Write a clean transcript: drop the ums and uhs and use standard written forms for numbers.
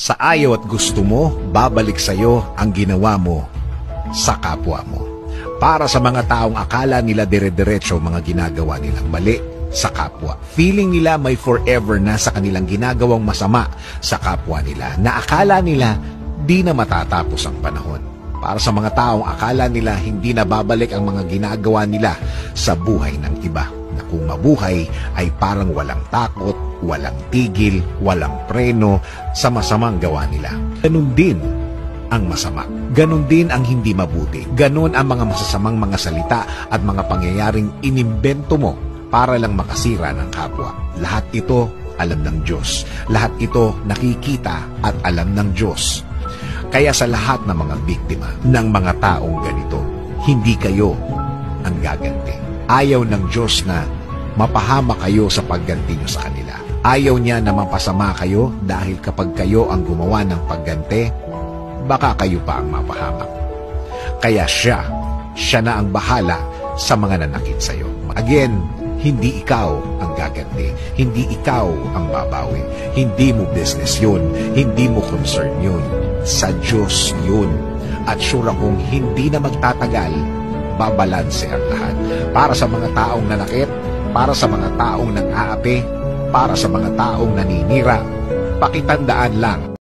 Sa ayaw at gusto mo, babalik sa'yo ang ginawa mo sa kapwa mo. Para sa mga taong akala nila dire-diretso mga ginagawa nilang mali sa kapwa. Feeling nila may forever na sa kanilang ginagawang masama sa kapwa nila, na akala nila di na matatapos ang panahon. Para sa mga taong akala nila hindi na babalik ang mga ginagawa nila sa buhay ng iba, na kung mabuhay ay parang walang takot, walang tigil, walang preno sa masamang gawa nila. Ganun din ang masama. Ganun din ang hindi mabuti. Ganun ang mga masasamang mga salita at mga pangyayaring inimbento mo para lang makasira ng kapwa. Lahat ito alam ng Diyos. Lahat ito nakikita at alam ng Diyos. Kaya sa lahat ng mga biktima ng mga taong ganito, hindi kayo ang gaganti. Ayaw ng Diyos na mapahama kayo sa pagganti nyo sa kanila. Ayaw niya na mapasama kayo dahil kapag kayo ang gumawa ng pagganti, baka kayo pa ang mapahamak. Kaya siya na ang bahala sa mga nanakit sa iyo. Again, hindi ikaw ang gaganti. Hindi ikaw ang babawi. Hindi mo business yun. Hindi mo concern yun. Sa Diyos yun. At sure akong hindi na magtatagal, babalanse ang lahat. Para sa mga taong nanakit, para sa mga taong nang-aapi, para sa mga taong naninira, pakitandaan lang,